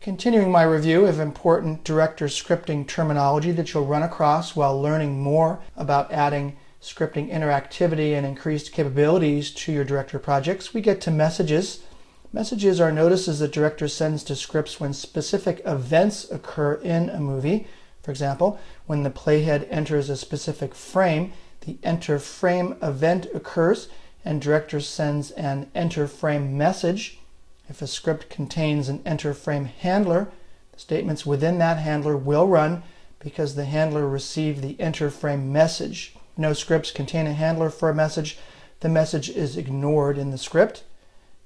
Continuing my review of important director scripting terminology that you'll run across while learning more about adding scripting interactivity and increased capabilities to your director projects, we get to messages. Messages are notices that director sends to scripts when specific events occur in a movie. For example, when the playhead enters a specific frame, the enter frame event occurs and director sends an enter frame message. If a script contains an enter frame handler, the statements within that handler will run because the handler received the enter frame message. If no scripts contain a handler for a message, the message is ignored in the script.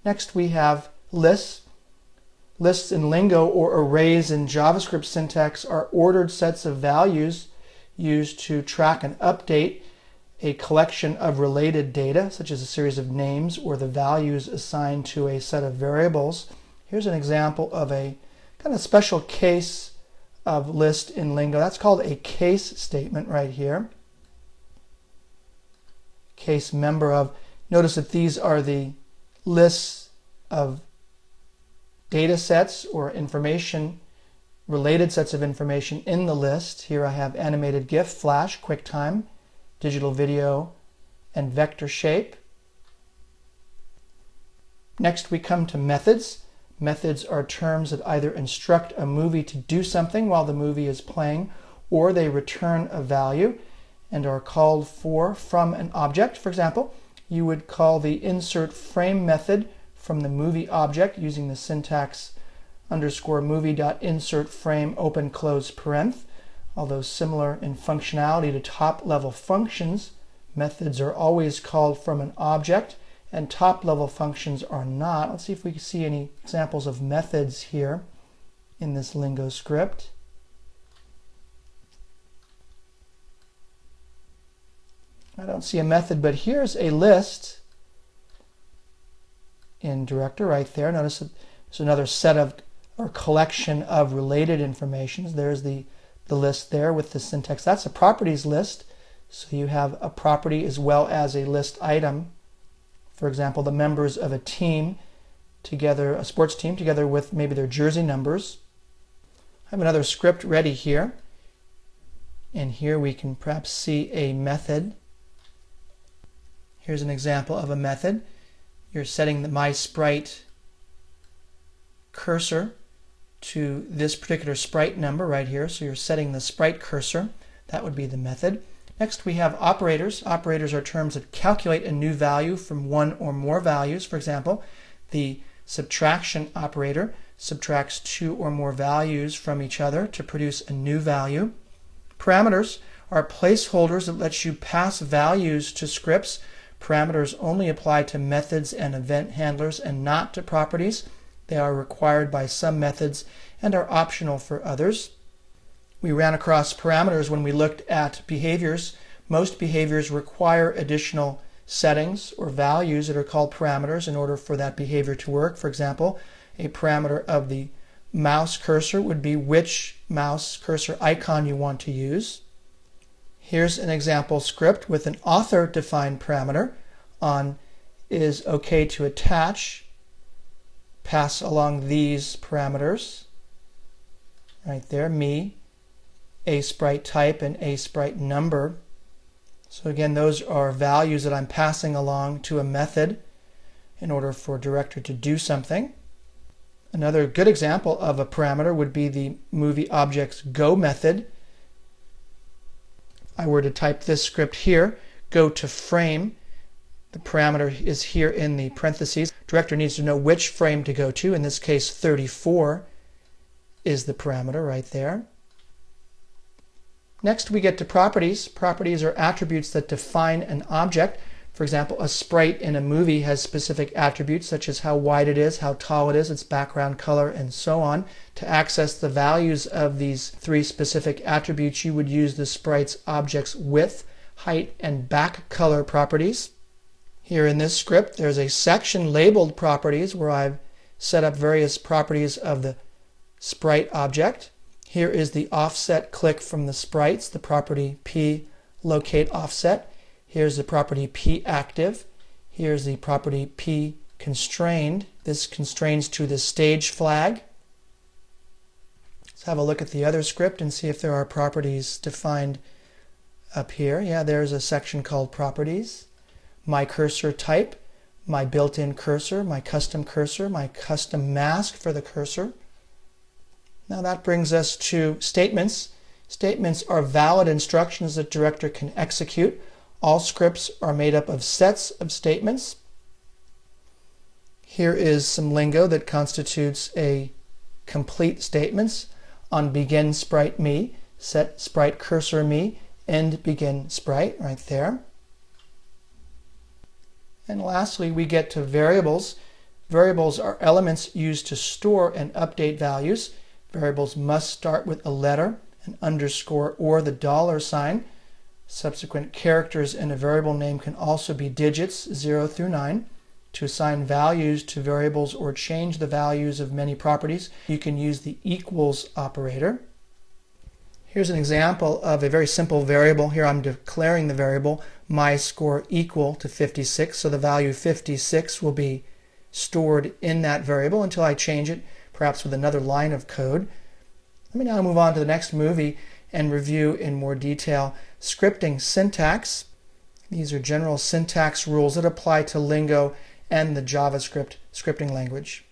Next we have lists. Lists in Lingo or arrays in JavaScript syntax are ordered sets of values used to track and update a collection of related data, such as a series of names or the values assigned to a set of variables. Here's an example of a kind of special case of list in Lingo. That's called a case statement right here. Case member of. Notice that these are the lists of data sets or information, related sets of information in the list. Here I have animated GIF, Flash, QuickTime, digital video, and vector shape. Next we come to methods. Methods are terms that either instruct a movie to do something while the movie is playing, or they return a value and are called for from an object. For example, you would call the insert frame method from the movie object using the syntax _movie.insert frame open close parenth. Although similar in functionality to top-level functions, methods are always called from an object, and top-level functions are not. Let's see if we can see any examples of methods here in this Lingo script. I don't see a method, but here's a list in Director right there. Notice that there's another set of or collection of related information. There's the list there with the syntax. That's a properties list. So you have a property as well as a list item. For example, the members of a team together, a sports team, together with maybe their jersey numbers. I have another script ready here. And here we can perhaps see a method. Here's an example of a method. You're setting the MySprite cursor to this particular sprite number right here. So you're setting the sprite cursor. That would be the method. Next we have operators. Operators are terms that calculate a new value from one or more values. For example, the subtraction operator subtracts two or more values from each other to produce a new value. Parameters are placeholders that let you pass values to scripts. Parameters only apply to methods and event handlers and not to properties. They are required by some methods and are optional for others. We ran across parameters when we looked at behaviors. Most behaviors require additional settings or values that are called parameters in order for that behavior to work. For example, a parameter of the mouse cursor would be which mouse cursor icon you want to use. Here's an example script with an author-defined parameter on is okay to attach. Pass along these parameters right there, me, a sprite type, and a sprite number. So again, those are values that I'm passing along to a method in order for a director to do something. Another good example of a parameter would be the movie object's go method. If I were to type this script here, go to frame, the parameter is here in the parentheses. Director needs to know which frame to go to. In this case, 34 is the parameter right there. Next we get to properties. Properties are attributes that define an object. For example, a sprite in a movie has specific attributes such as how wide it is, how tall it is, its background color, and so on. To access the values of these three specific attributes, you would use the sprite's object's width, height, and back color properties. Here in this script, there's a section labeled properties where I've set up various properties of the sprite object. Here is the offset click from the sprites, the property p locate offset. Here's the property p active. Here's the property p constrained. This constrains to the stage flag. Let's have a look at the other script and see if there are properties defined up here. Yeah, there's a section called properties. My cursor type, my built-in cursor, my custom mask for the cursor. Now that brings us to statements. Statements are valid instructions that director can execute. All scripts are made up of sets of statements. Here is some lingo that constitutes a complete statements. On begin sprite me, set sprite cursor me, end begin sprite right there. And lastly, we get to variables. Variables are elements used to store and update values. Variables must start with a letter, an underscore, or the $sign. Subsequent characters in a variable name can also be digits 0 through 9. To assign values to variables or change the values of many properties, you can use the equals operator. Here's an example of a very simple variable. Here I'm declaring the variable my score equal to 56, so the value 56 will be stored in that variable until I change it, perhaps with another line of code. Let me now move on to the next movie and review in more detail scripting syntax. These are general syntax rules that apply to Lingo and the JavaScript scripting language.